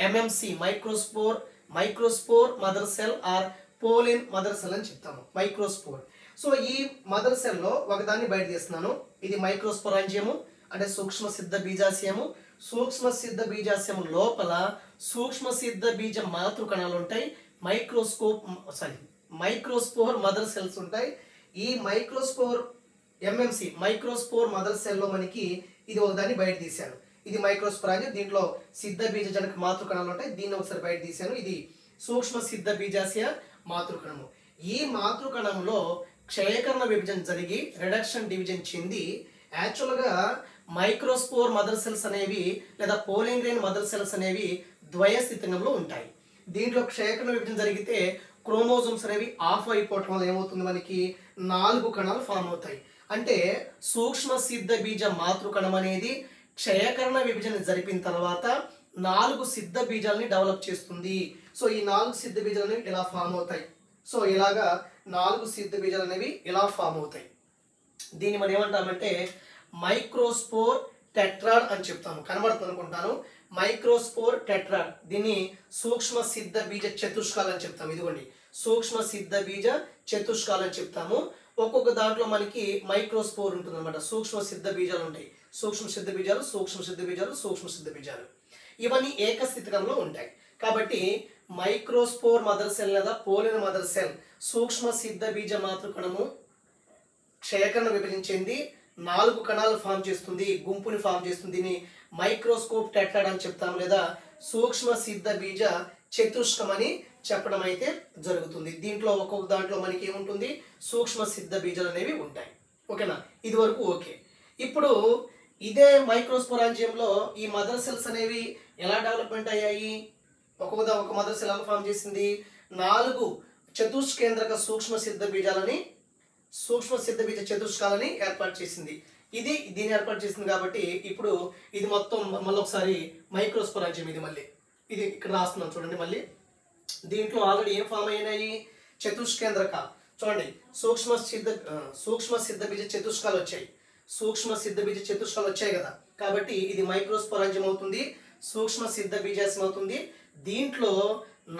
MMC microspore mother cell or pollen mother cell అని చెప్తాము. మైక్రోస్పోర్. సో ఈ మదర్ సెల్లో ఒకదాన్ని బయట తీస్తున్నాను. ఇది మైక్రోస్పోరాంజియము అంటే సూక్ష్మ సిద్ధ బీజాశయము. సూక్ష్మ సిద్ధ బీజాశయం లోపల సూక్ష్మ సిద్ధ బీజ మాతృకణాలు ఉంటాయి. మైక్రోస్పోర్ మదర్ సెల్స్ ఉంటాయి. ఈ మైక్రోస్పోర్ ఎంఎంసి మైక్రోస్పోర్ మదర్ సెల్లో మనకి ఇది ఒకదాన్ని బయట తీశాను. ఇది మైక్రోస్పోరాంజియం. దీంట్లో సిద్ధ బీజ జనక మాతృకణాలు ఉంటాయి. దీన్ని ఒకసారి బయట తీశాను. ఇది సూక్ష్మ సిద్ధ బీజాశయ మాతృకణము. ఈ మాతృకణంలో క్షయకరణ విభజన జరిగి రిడక్షన్ డివిజన్ చెంది యాక్చువల్గా మైక్రోస్పోర్ మదర్ సెల్స్ అనేవి లేదా పోలింగ్ గ్రెయిన్ మదర్ సెల్స్ అనేవి ద్వయ స్థితిలో ఉంటాయి. దీంట్లో క్షయకరణ విభజన జరిగితే క్రోమోజోమ్స్ అనేవి ఆఫ్ అయిపోవటం వల్ల ఏమవుతుంది? మనకి 4 కణాలు ఫామ్ అవుతాయి. అంటే సూక్ష్మ సిద్ధ బీజ మాతృకణం అనేది క్షయకరణ విభజన జరిపిన తర్వాత 4 సిద్ధ బీజాలని డెవలప్ చేస్తుంది. సో ఈ 4 సిద్ధ బీజాలు అనేవి ఇలా ఫామ్ అవుతాయి. సో ఇలాగా 4 సిద్ధ బీజాలు అనేవి ఇలా ఫామ్ అవుతాయి. దీన్ని మనం ఏమంటామంటే మైక్రోస్పోర్ టెట్రాడ్ అని చెప్తాము. కనబడుతుంది అనుకుంటాను. Microspore tetrad. దీన్ని సూక్ష్మ సిద్ధ బీజ చతుష్కాలు అని చెప్తాము. ఇదిగోండి సూక్ష్మ సిద్ధ బీజ చతుష్కాలు అని చెప్తాము. ఒక్కొక్క దాంట్లో మనకి మైక్రోస్పోర్ ఉంటుంది అనమాట. సూక్ష్మ సిద్ధ బీజాలు ఉంటాయి. సూక్ష్మ సిద్ధ బీజాలు, సూక్ష్మ సిద్ధ బీజాలు, సూక్ష్మ సిద్ధ బీజాలు ఇవన్నీ ఏకస్థితికంలో ఉంటాయి. కాబట్టి మైక్రోస్పోర్ మదర్ సెల్ లేదా పోలిన్ మదర్ సెల్ సూక్ష్మ సిద్ధ బీజ మాతృకణము క్షయకరణ విభజించింది 4 కణాలు ఫామ్ చేస్తుంది, గుంపుని ఫామ్ చేస్తుంది. దీన్ని మైక్రోస్కోప్ టెట్రాడ్ అని చెప్తాము, లేదా సూక్ష్మ సిద్ధ బీజ చతుష్కం అని చెప్పడం అయితే జరుగుతుంది. దీంట్లో ఒక్కొక్క దాంట్లో మనకి ఏముంటుంది? సూక్ష్మ సిద్ధ బీజాలు అనేవి ఉంటాయి. ఓకేనా? ఇది వరకు ఓకే. ఇప్పుడు ఇదే మైక్రోస్పోరాంజియంలో ఈ మదర్ సెల్స్ అనేవి ఎలా డెవలప్మెంట్ అయ్యాయి? ఒక మదర్ సెల్ ఎలా ఫామ్ చేసింది? 4 చతుష్కేంద్రక సూక్ష్మ సిద్ధ బీజాలని సూక్ష్మ సిద్ధ బీజ చతుష్కాలని ఏర్పాటు చేసింది. దీన్ని ఏర్పాటు చేసింది. కాబట్టి ఇప్పుడు ఇది మొత్తం మళ్ళీ ఒకసారి మైక్రోస్పోరాంజియం. ఇది ఇక్కడ రాస్తున్నాం చూడండి. మళ్ళీ దీంట్లో ఆల్రెడీ ఏం ఫామ్ అయినాయి? చతుష్కేంద్రక. చూడండి సూక్ష్మ సిద్ధ బీజ చతుష్కాలు వచ్చాయి. సూక్ష్మ సిద్ధ బీజ చతుష్కాలు వచ్చాయి కదా. కాబట్టి ఇది మైక్రోస్పోరాంజియం అవుతుంది, సూక్ష్మ సిద్ధ బీజాశయం అవుతుంది. దీంట్లో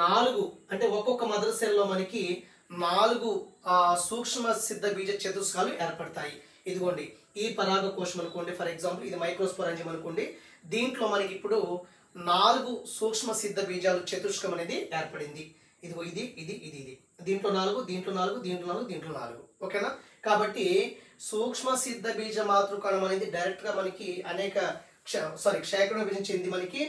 4 అంటే ఒక్కొక్క మదర్ సెల్లో మనకి 4 సూక్ష్మ సిద్ధ బీజ చతుష్కాలు ఏర్పడతాయి. ఇదిగోండి ఈ పరాగ కోశం అనుకోండి, ఫర్ ఎగ్జాంపుల్ ఇది మైక్రోస్పోరాంజియం అనుకోండి. దీంట్లో మనకి ఇప్పుడు 4 సూక్ష్మ సిద్ధ బీజాలు చతుష్కం అనేది ఏర్పడింది. ఇదిగో ఇది ఇది ఇది ఇది దీంట్లో 4, దీంట్లో 4, దీంట్లో 4, దీంట్లో 4. ఓకేనా? కాబట్టి సూక్ష్మ సిద్ధ బీజ మాతృకణం అనేది డైరెక్ట్గా మనకి క్షయకరణ విభజన చెంది మనకి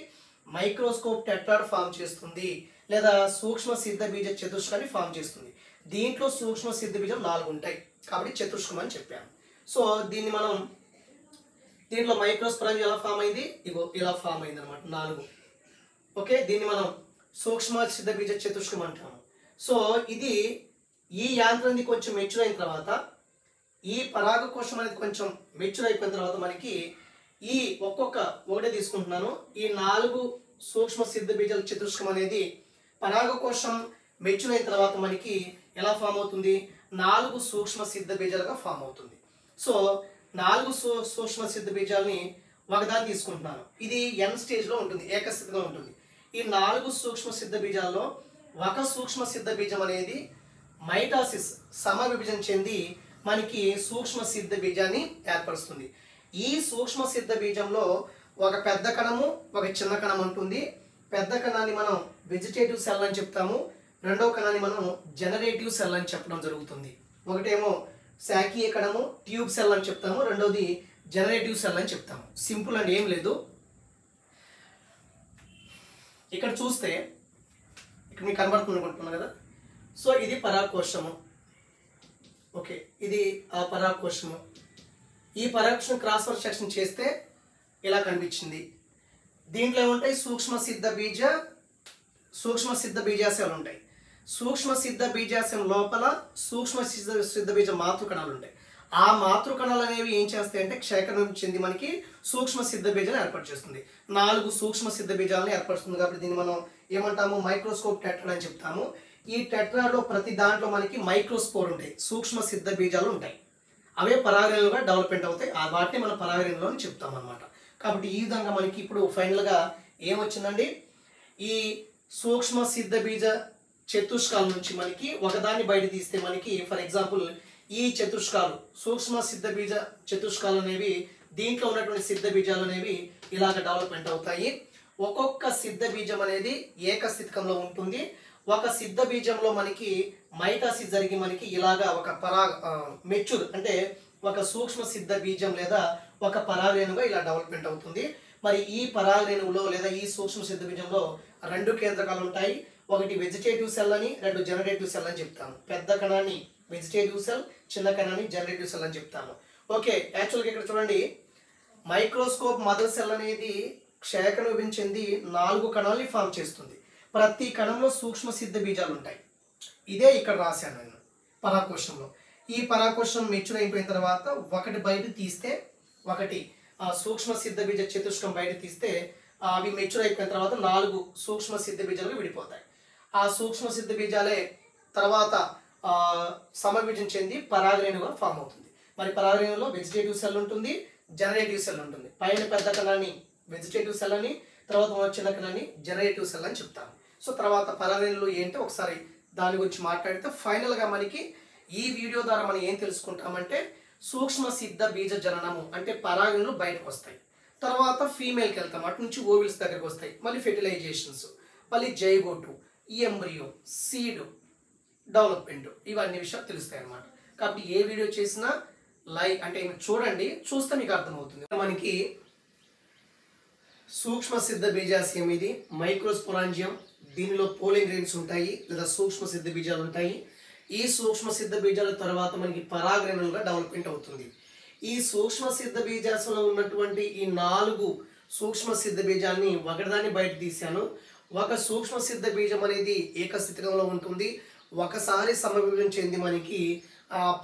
మైక్రోస్కోప్ టెట్రాడ్ ఫామ్ చేస్తుంది, లేదా సూక్ష్మ సిద్ధ బీజ చతుష్కాన్ని ఫామ్ చేస్తుంది. దీంట్లో సూక్ష్మ సిద్ధ బీజం 4 ఉంటాయి కాబట్టి చతుష్కం అని చెప్పాము. సో దీంట్లో మైక్రోస్పోరాంజియం ఎలా ఫామ్ అయింది? ఇగో ఇలా ఫామ్ అయింది అనమాట 4. ఓకే, దీన్ని మనం సూక్ష్మ సిద్ధ బీజ చతుష్కం అంటాము. సో ఇది ఈ యాంత్రాన్ని కొంచెం మెచ్యూర్ అయిన తర్వాత, ఈ పరాగ కోశం అనేది కొంచెం మెచ్యూర్ అయిపోయిన తర్వాత మనకి ఈ ఒకటే తీసుకుంటున్నాను. ఈ 4 సూక్ష్మ సిద్ధ బీజాల చతుష్కం అనేది పరాగ కోశం మెచ్యూర్ అయిన తర్వాత మనకి ఎలా ఫామ్ అవుతుంది? 4 సూక్ష్మ సిద్ధ బీజాలుగా ఫామ్ అవుతుంది. సో 4 సూక్ష్మ సిద్ధ బీజాలని ఒకదాన్ని తీసుకుంటున్నాను. ఇది N స్టేజ్లో ఉంటుంది, ఏకస్థితిగా ఉంటుంది. ఈ 4 సూక్ష్మ సిద్ధ బీజాల్లో ఒక సూక్ష్మ సిద్ధ బీజం అనేది మైటాసిస్ సమవిభజన చెంది మనకి సూక్ష్మ సిద్ధ బీజాన్ని ఏర్పరుస్తుంది. ఈ సూక్ష్మ సిద్ధ బీజంలో ఒక పెద్ద కణము ఒక చిన్న కణం ఉంటుంది. పెద్ద కణాన్ని మనం వెజిటేటివ్ సెల్ అని చెప్తాము, రెండవ కణాన్ని మనం జనరేటివ్ సెల్ అని చెప్పడం జరుగుతుంది. ఒకటేమో శాఖీయ కణము ట్యూబ్ సెల్ అని చెప్తాము, రెండోది జనరేటివ్ సెల్ అని చెప్తాము. సింపుల్ అండ్ ఏం లేదు. ఇక్కడ చూస్తే ఇక్కడ మీకు కనబడుతుంది అనుకుంటున్నాను కదా. సో ఇది పరాగకోశము. ఓకే, ఇది ఆ పరాగకోశము. ఈ పరాగకోశం క్రాస్ సెక్షన్ చేస్తే ఇలా కనిపించింది. దీంట్లో ఏముంటాయి? సూక్ష్మ సిద్ధ బీజాశయాలు ఉంటాయి. సూక్ష్మ సిద్ధ బీజాశయం లోపల సూక్ష్మ సిద్ధ బీజ మాతృకణాలు ఉంటాయి. ఆ మాతృకణాలు అనేవి ఏం చేస్తాయి అంటే క్షేత్రం చెంది మనకి సూక్ష్మ సిద్ధ బీజాలను ఏర్పాటు చేస్తుంది. 4 సూక్ష్మ సిద్ధ బీజాలను ఏర్పరుస్తుంది. కాబట్టి దీన్ని మనం ఏమంటాము? మైక్రోస్కోప్ టెట్రాడ్ అని చెప్తాము. ఈ టెట్రాడ్ లో ప్రతి దాంట్లో మనకి మైక్రోస్పోర్ ఉంటాయి, సూక్ష్మ సిద్ధ బీజాలు ఉంటాయి. అవే పరాగరేణులుగా డెవలప్మెంట్ అవుతాయి. ఆ వాటిని మనం పరాగరేణులు అని చెప్తాం అన్నమాట. కాబట్టి ఈ విధంగా మనకి ఇప్పుడు ఫైనల్ గా ఏమొచ్చిందండి? ఈ సూక్ష్మ సిద్ధ బీజ చతుష్కాల నుంచి మనకి ఒకదాన్ని బయట తీస్తే మనకి ఫర్ ఎగ్జాంపుల్ ఈ చతుష్కాలు సూక్ష్మ సిద్ధ బీజ చతుష్కాలు అనేవి దీంట్లో ఉన్నటువంటి సిద్ధ బీజాలు అనేవి ఇలాగ డెవలప్మెంట్ అవుతాయి. ఒక్కొక్క సిద్ధ బీజం అనేది ఏకస్థితికంలో ఉంటుంది. ఒక సిద్ధ బీజంలో మనకి మైటాసిస్ జరిగి మనకి ఇలాగా ఒక మెచ్యూర్ అంటే ఒక సూక్ష్మ సిద్ధ బీజం లేదా ఒక పరాగరేణుగా ఇలా డెవలప్మెంట్ అవుతుంది. మరి ఈ పరాగరేణువులో లేదా ఈ సూక్ష్మ సిద్ధ బీజంలో 2 కేంద్రకాలు ఉంటాయి. ఒకటి వెజిటేటివ్ సెల్ అని, 2 జనరేటివ్ సెల్ అని చెప్తాము. పెద్ద కణాన్ని వెజిటేటివ్ సెల్, చిన్న కణాన్ని జనరేటివ్ సెల్ అని చెప్తాము. ఓకే, యాక్చువల్గా ఇక్కడ చూడండి, మైక్రోస్కోప్ మదర్ సెల్ అనేది క్షేత్రం విభజించింది 4 కణాలని ఫామ్ చేస్తుంది. ప్రతి కణంలో సూక్ష్మ సిద్ధ బీజాలు ఉంటాయి. ఇదే ఇక్కడ రాశాను నేను పరాగకోశంలో. ఈ పరాగకోశం మెచ్యూర్ అయిపోయిన తర్వాత ఒకటి బయట తీస్తే, ఒకటి సూక్ష్మ సిద్ధ బీజ చతుష్కం బయట తీస్తే అవి మెచ్యూర్ అయిపోయిన తర్వాత 4 సూక్ష్మ సిద్ధ బీజాలు విడిపోతాయి. ఆ సూక్ష్మ సిద్ధ బీజాలే తర్వాత సమవిభజన చెంది పరాగరేణుగా ఫామ్ అవుతుంది. మరి పరాగరేణులో వెజిటేటివ్ సెల్ ఉంటుంది, జనరేటివ్ సెల్ ఉంటుంది. పైన పెద్ద కణాన్ని వెజిటేటివ్ సెల్ అని, తర్వాత చిన్న కణాన్ని జనరేటివ్ సెల్ అని చెప్తాము. సో తర్వాత పరాగరేణులు ఏంటో ఒకసారి దాని గురించి మాట్లాడితే ఫైనల్గా మనకి ఈ వీడియో ద్వారా మనం ఏం తెలుసుకుంటామంటే సూక్ష్మ సిద్ధ బీజ జననము అంటే పరాగరేణులు బయటకు వస్తాయి. తర్వాత ఫీమేల్కి వెళ్తాం, అటు నుంచి ఓవిల్స్ దగ్గరికి వస్తాయి, మళ్ళీ ఫెర్టిలైజేషన్స్, మళ్ళీ జైగోటు, ఎంబ్రియో, సీడ్ డెవలప్మెంట్, ఇవన్నీ విషయాలు తెలుస్తాయి అన్నమాట. కాబట్టి ఏ వీడియో చేసినా లైక్ అంటే చూడండి, చూస్తే మీకు అర్థమవుతుంది. మనకి సూక్ష్మ సిద్ధ బీజాశయం ఇది మైక్రోస్పోరాంజియం. దీనిలో పోలింగ్ గ్రెయిన్స్ ఉంటాయి లేదా సూక్ష్మ సిద్ధ బీజాలు ఉంటాయి. ఈ సూక్ష్మ సిద్ధ బీజాల తర్వాత మనకి పరాగరేణులుగా డెవలప్మెంట్ అవుతుంది. ఈ సూక్ష్మ సిద్ధ బీజాశంలో ఉన్నటువంటి ఈ 4 సూక్ష్మ సిద్ధ బీజాన్ని ఒకటిదాన్ని బయట తీశాను. ఒక సూక్ష్మ సిద్ధ బీజం అనేది ఏకస్థితికంలో ఉంటుంది. ఒకసారి సమవిభజన చెంది మనకి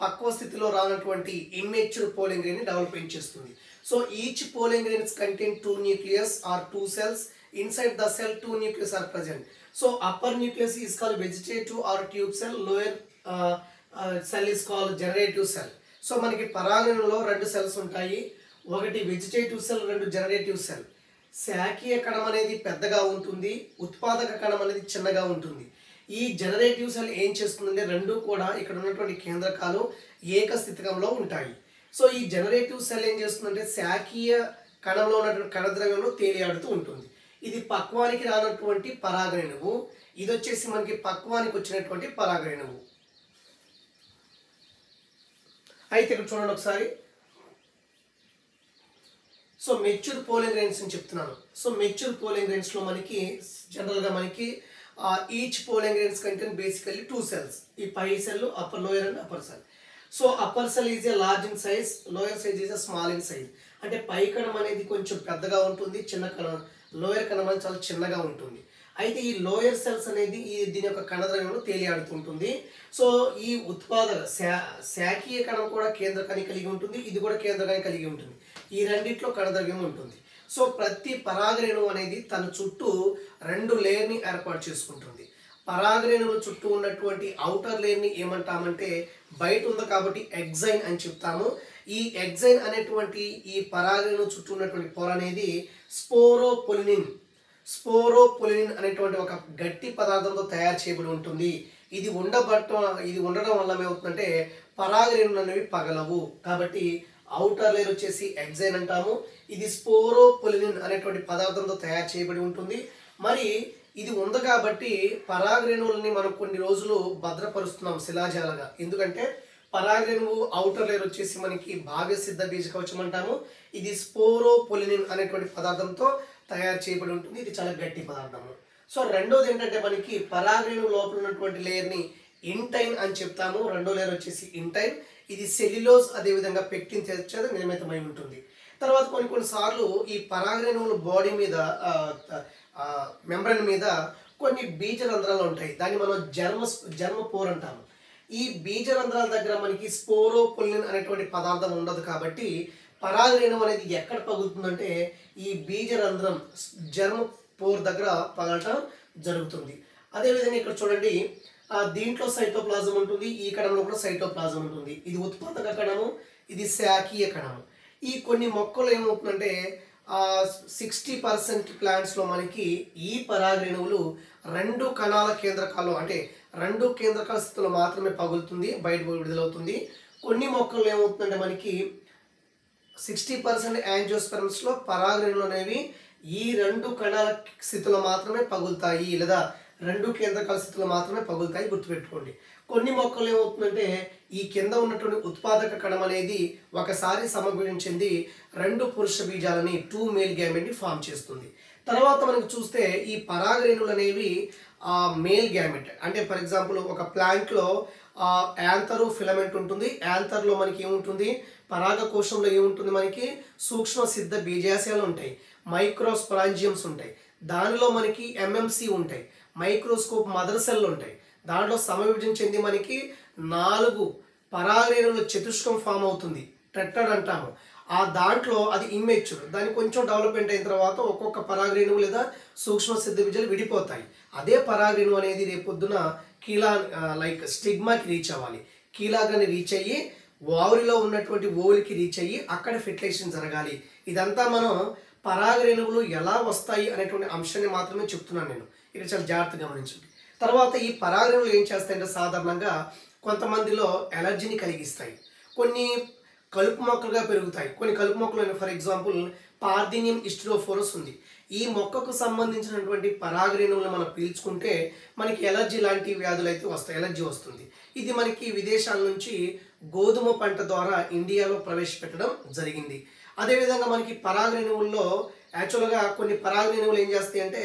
పక్వ స్థితిలో రానటువంటి ఇమ్మెచ్యూర్ పోలింగ్ గ్రెయిన్ ని డెవలప్మెంట్ చేస్తుంది. So each pollen grains contain 2 nucleus or 2 cells. Inside the cell 2 nucleus are present. So upper nucleus is called vegetative or tube cell. Lower cell is called generative cell. So మనకి పరాగరేణులో 2 సెల్స్ ఉంటాయి. ఒకటి వెజిటేటివ్ సెల్, 2 జనరేటివ్ సెల్. శాఖీయ కణం అనేది పెద్దగా ఉంటుంది, ఉత్పాదక కణం అనేది చిన్నగా ఉంటుంది. ఈ జనరేటివ్ సెల్ ఏం చేస్తుందంటే రెండు కూడా ఇక్కడ ఉన్నటువంటి కేంద్రకాలు ఏకస్థితికంలో ఉంటాయి. సో ఈ జనరేటివ్ సెల్ ఏం చేస్తుందంటే శాఖీయ కణంలో ఉన్నటువంటి కణద్రవ్యంలో తేలియాడుతూ ఉంటుంది. ఇది పక్వానికి రానటువంటి పరాగరేణువు, ఇది వచ్చేసి మనకి పక్వానికి వచ్చినటువంటి పరాగరేణువు. అయితే ఇక్కడ చూడండి ఒకసారి. సో మెచ్యూర్ పోలింగ్ గ్రెయిన్స్ అని చెప్తున్నాను. సో మెచ్యూర్ పోలింగ్ గ్రెయిన్స్ లో మనకి జనరల్గా మనకి each pollen grains contain basically 2 cells. ఈ పై cell, upper lower and upper cell. So upper cell is a large in size, lower size is a small in size. అంటే పై కణం అనేది కొంచెం పెద్దగా ఉంటుంది, చిన్న కణం లోయర్ కణం అనేది చాలా చిన్నగా ఉంటుంది. అయితే ఈ లోయర్ సెల్స్ అనేది దీని యొక్క కణద్రవ్యంలో తేలియాడుతుంటుంది. సో ఈ ఉత్పాదక శాఖీయ కణం కూడా కేంద్రకాన్ని కలిగి ఉంటుంది, ఇది కూడా కేంద్రకాన్ని కలిగి ఉంటుంది. ఈ రెండిట్లో కణద్రవ్యం ఉంటుంది. సో ప్రతి పరాగరేణువు అనేది తన చుట్టూ 2 లేయర్ని ఏర్పాటు చేసుకుంటుంది. పరాగరేణువుల చుట్టూ ఉన్నటువంటి ఔటర్ లేయర్ని ఏమంటామంటే బయట ఉంది కాబట్టి ఎగ్జైన్ అని చెప్తాము. ఈ ఎగ్జైన్ అనేటువంటి ఈ పరాగరేణువు చుట్టూ ఉన్నటువంటి పొర అనేది స్పోరోపొలినిన్ అనేటువంటి ఒక గట్టి పదార్థంతో తయారు చేయబడి ఉంటుంది. ఇది ఉండడం వల్ల ఏమవుతుందంటే పరాగరేణువులు అనేవి పగలవు. కాబట్టి అవుటర్ లేయర్ వచ్చేసి ఎగ్జైన్ అంటాము. ఇది స్పోరోపొలినిన్ అనేటువంటి పదార్థంతో తయారు చేయబడి ఉంటుంది. మరి ఇది ఉంది కాబట్టి పరాగరేణువులని మనం కొన్ని రోజులు భద్రపరుస్తున్నాం శిలాజాలుగా. ఎందుకంటే పరాగరేణువు అవుటర్ లేయర్ వచ్చేసి మనకి భావ్య సిద్ధ బీజ కవచం అంటాము. ఇది స్పోరోపొలినిన్ అనేటువంటి పదార్థంతో తయారు చేయబడి ఉంటుంది. ఇది చాలా గట్టి పదార్థము. సో రెండోది ఏంటంటే మనకి పరాగరేణువు లోపల ఉన్నటువంటి లేయర్ని ఇంటైన్ అని చెప్తాము. రెండో లేయర్ వచ్చేసి ఇంటైన్. ఇది సెల్యులోజ్ అదేవిధంగా పెక్టిన్ చేత నిర్మితమై ఉంటుంది. తర్వాత కొన్నిసార్లు ఈ పరాగరేణువుల బాడీ మీద మెంబ్రేన్ మీద కొన్ని బీజ రంధ్రాలు ఉంటాయి. దాన్ని మనం జర్మపోర్ అంటాము. ఈ బీజ రంధ్రాల దగ్గర మనకి స్పోరోపొలినిన్ అనేటువంటి పదార్థం ఉండదు కాబట్టి పరాగరేణువు అనేది ఎక్కడ పగులుతుందంటే ఈ బీజ రంధ్రం జర్మపోర్ దగ్గర పగలటం జరుగుతుంది. అదేవిధంగా ఇక్కడ చూడండి, దీంట్లో సైటోప్లాజం ఉంటుంది, ఈ కణంలో కూడా సైటోప్లాజం ఉంటుంది. ఇది ఉత్పాదక కణము, ఇది శాఖీయ కణము. ఈ కొన్ని మొక్కలు ఏమవుతుందంటే 60% ప్లాంట్స్లో మనకి ఈ పరాగరేణువులు రెండు కణాల కేంద్రకాలు అంటే రెండు కేంద్రకాల స్థితిలో మాత్రమే పగులుతుంది, బయట విడుదలవుతుంది. కొన్ని మొక్కలు ఏమవుతుందంటే మనకి 60% యాంజియోస్పెర్మ్స్లో పరాగరేణువులు అనేవి ఈ రెండు కణాల స్థితిలో మాత్రమే పగులుతాయి, లేదా రెండు కేంద్రకాల స్థితిలో మాత్రమే పగులుతాయి, గుర్తుపెట్టుకోండి. కొన్ని మొక్కలు ఏమవుతుందంటే ఈ కింద ఉన్నటువంటి ఉత్పాదక కణం అనేది ఒకసారి సమభించింది రెండు పురుష బీజాలని 2 మేల్ గ్యామెట్ని ఫామ్ చేస్తుంది. తర్వాత మనకు చూస్తే ఈ పరాగరేణువులు అనేవి మేల్ గ్యామెట్ అంటే ఫర్ ఎగ్జాంపుల్ ఒక ప్లాంట్లో యాంథరు ఫిలమెంట్ ఉంటుంది. యాంథర్లో మనకి ఏముంటుంది, పరాగకోశంలో ఏముంటుంది, మనకి సూక్ష్మ సిద్ధ బీజాశయాలు ఉంటాయి, మైక్రోస్పరాంజియమ్స్ ఉంటాయి, దానిలో మనకి ఎంఎంసి ఉంటాయి, మైక్రోస్కోప్ మదర్ సెల్ ఉంటాయి. దాంట్లో సమవిభజన చెంది మనకి 4 పరాగరేణువుల చతుష్కం ఫామ్ అవుతుంది, టెట్రాడ్ అంటాము. ఆ దాంట్లో అది ఇమ్మెచ్యూర్, దానికి కొంచెం డెవలప్మెంట్ అయిన తర్వాత ఒక్కొక్క పరాగరేణువు లేదా సూక్ష్మ సిద్ధ బీజాలు విడిపోతాయి. అదే పరాగరేణువు అనేది రేపొద్దున కీలా లైక్ స్టిగ్మాకి రీచ్ అవ్వాలి. కీలాగాని రీచ్ అయ్యి ఓవరిలో ఉన్నటువంటి ఓవులకి రీచ్ అయ్యి అక్కడ ఫెర్టిలైజేషన్ జరగాలి. ఇదంతా మనం పరాగరేణువులు ఎలా వస్తాయి అనేటువంటి అంశాన్ని మాత్రమే చెప్తున్నాను నేను. ఇక్కడ చాలా జాగ్రత్తగా గమనించండి. తర్వాత ఈ పరాగరేణువులు ఏం చేస్తాయంటే సాధారణంగా కొంతమందిలో ఎలర్జీని కలిగిస్తాయి, కొన్ని కలుపు మొక్కలుగా పెరుగుతాయి. కొన్ని కలుపు మొక్కలు ఫర్ ఎగ్జాంపుల్ పార్థీనియం ఇస్టిరోఫోరస్ ఉంది. ఈ మొక్కకు సంబంధించినటువంటి పరాగరేణువులను మనం పీల్చుకుంటే మనకి ఎలర్జీ లాంటి వ్యాధులు అయితే వస్తాయి, ఎలర్జీ వస్తుంది. ఇది మనకి విదేశాల నుంచి గోధుమ పంట ద్వారా ఇండియాలో ప్రవేశపెట్టడం జరిగింది. అదేవిధంగా మనకి పరాగరేణువుల్లో యాక్చువల్గా కొన్ని పరాగరేణువులు ఏం చేస్తాయి అంటే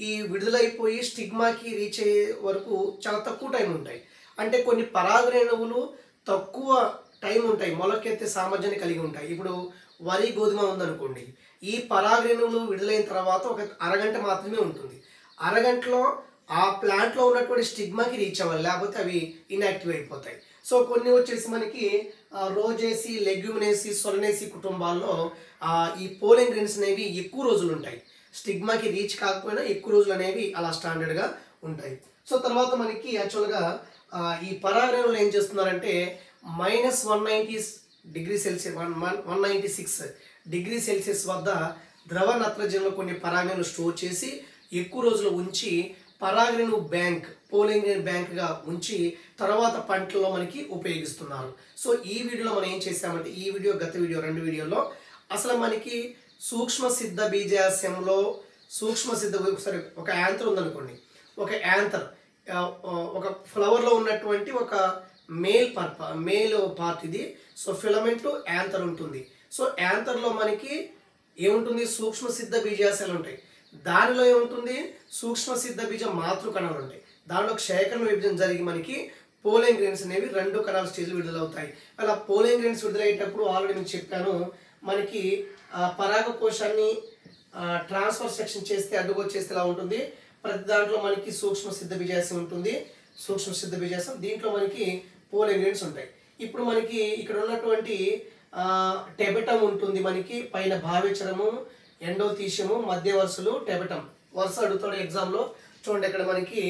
ఈ విడుదలైపోయి స్టిగ్మాకి రీచ్ అయ్యే వరకు చాలా తక్కువ టైం ఉంటాయి. అంటే కొన్ని పరాగరేణువులు తక్కువ టైం ఉంటాయి, మొలకెత్తే సామర్థ్యాన్ని కలిగి ఉంటాయి. ఇప్పుడు వరి గోధుమ ఉందనుకోండి, ఈ పరాగరేణువులు విడుదలైన తర్వాత ఒక అరగంట మాత్రమే ఉంటుంది. అరగంటలో ఆ ప్లాంట్లో ఉన్నటువంటి స్టిగ్మాకి రీచ్ అవ్వాలి, లేకపోతే అవి ఇన్యాక్టివ్ అయిపోతాయి. సో కొన్ని వచ్చేసి మనకి రోజేసి, లెగ్యూమినేసి, సొలనేసి కుటుంబాల్లో ఈ పోలెన్ గ్రెయిన్స్ అనేవి ఎక్కువ రోజులు ఉంటాయి. స్టిగ్మాకి రీచ్ కాకపోయినా ఎక్కువ రోజులు అనేవి అలా స్టాండర్డ్గా ఉంటాయి. సో తర్వాత మనకి యాక్చువల్గా ఈ పరాగరేణువులు ఏం చేస్తున్నారంటే -190 డిగ్రీ సెల్సియస్ 196 డిగ్రీ సెల్సియస్ వద్ద ద్రవ నత్రజనిలో కొన్ని పరాగరేణువులు స్టోర్ చేసి ఎక్కువ రోజులు ఉంచి పరాగరేణువు బ్యాంక్, పోలెన్ గ్రెయిన్ బ్యాంక్గా ఉంచి తర్వాత పంటల్లో మనకి ఉపయోగిస్తున్నారు. సో ఈ వీడియోలో మనం ఏం చేసామంటే ఈ వీడియో గత వీడియో 2 వీడియోలో అసలు మనకి సూక్ష్మ సిద్ధ బీజాశయంలో సూక్ష్మ సిద్ధ సరే ఒక యాంథర్ ఉందనుకోండి, ఒక యాంథర్ ఒక ఫ్లవర్లో ఉన్నటువంటి ఒక మేల్ పార్ట్ ఇది. సో ఫిలమెంట్ యాంథర్ ఉంటుంది. సో యాంథర్లో మనకి ఏముంటుంది, సూక్ష్మ సిద్ధ బీజాశయాలు ఉంటాయి. దానిలో ఏముంటుంది, సూక్ష్మ సిద్ధ బీజ మాతృ కణాలు ఉంటాయి. దానిలో క్షయకరణ విభజన జరిగి మనకి పోలెన్ గ్రెయిన్స్ అనేవి 2 కణాల స్టేజ్లో విడుదలవుతాయి. అలా పోలెన్ గ్రెయిన్స్ విడుదలయ్యేటప్పుడు ఆల్రెడీ మీకు చెప్పాను, మనకి పరాగకోశాన్ని ట్రాన్స్ఫర్ సెక్షన్ చేస్తే అడ్డుకొచ్చేస్తే ఇలా ఉంటుంది. ప్రతి దాంట్లో మనకి సూక్ష్మ సిద్ధ బీజాశయం ఉంటుంది, సూక్ష్మ సిద్ధ బీజాశయం, దీంట్లో మనకి పోలెన్ గ్రెయిన్స్ ఉంటాయి. ఇప్పుడు మనకి ఇక్కడ ఉన్నటువంటి టెబెటమ్ ఉంటుంది, మనకి పైన భావ్యచరము, ఎండోథీషియము, మధ్య వరుసలు, టెబెటమ్ వరుస అడుగుతాడు ఎగ్జామ్లో. చూడండి ఇక్కడ మనకి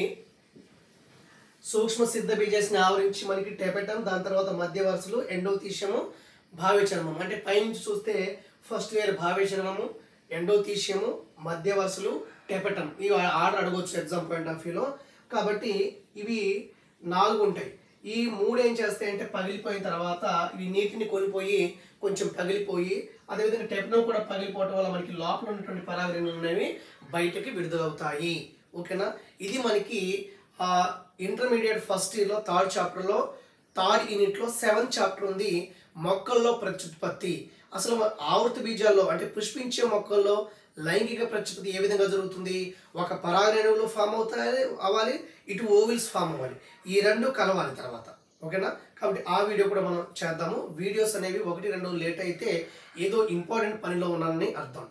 సూక్ష్మ సిద్ధ బీజాశయాన్ని ఆవరించి మనకి టెబెటమ్, దాని తర్వాత మధ్య వరుసలు, ఎండోథీషియము, భావ్యచరమం. అంటే పైనుంచి చూస్తే ఫస్ట్ లేయర్ భావ్యచరమము, ఎండోథీషియము, మధ్య వరుసలు, టెబెటమ్. ఇవి ఆర్డర్ అడగవచ్చు ఎగ్జామ్ పాయింట్ ఆఫ్ వ్యూలో. కాబట్టి ఇవి 4 ఉంటాయి. ఈ మూడు ఏం చేస్తాయంటే పగిలిపోయిన తర్వాత ఈ నీటిని కోల్పోయి కొంచెం పగిలిపోయి అదేవిధంగా టెప్నో కూడా పగిలిపోవటం వల్ల మనకి లోపల ఉన్నటువంటి పరాగరేణులు అనేవి బయటకి విడుదలవుతాయి. ఓకేనా, ఇది మనకి ఇంటర్మీడియట్ ఫస్ట్ ఇయర్లో థర్డ్ చాప్టర్లో థర్డ్ యూనిట్లో 7th చాప్టర్ ఉంది, మొక్కల్లో ప్రత్యుత్పత్తి. అసలు ఆవృత బీజాల్లో అంటే పుష్పించే మొక్కల్లో లైంగిక ప్రత్యుత్పత్తి ఏ విధంగా జరుగుతుంది? ఒక పరాగరేణువులు ఫామ్ అవ్వాలి, ఇటు ఓవిల్స్ ఫామ్ అవ్వాలి, ఈ రెండు కలవాలి తర్వాత. ఓకేనా, కాబట్టి ఆ వీడియో కూడా మనం చేద్దాము. వీడియోస్ అనేవి 1-2 లేట్ అయితే ఏదో ఇంపార్టెంట్ పనిలో ఉన్నానని అర్థం.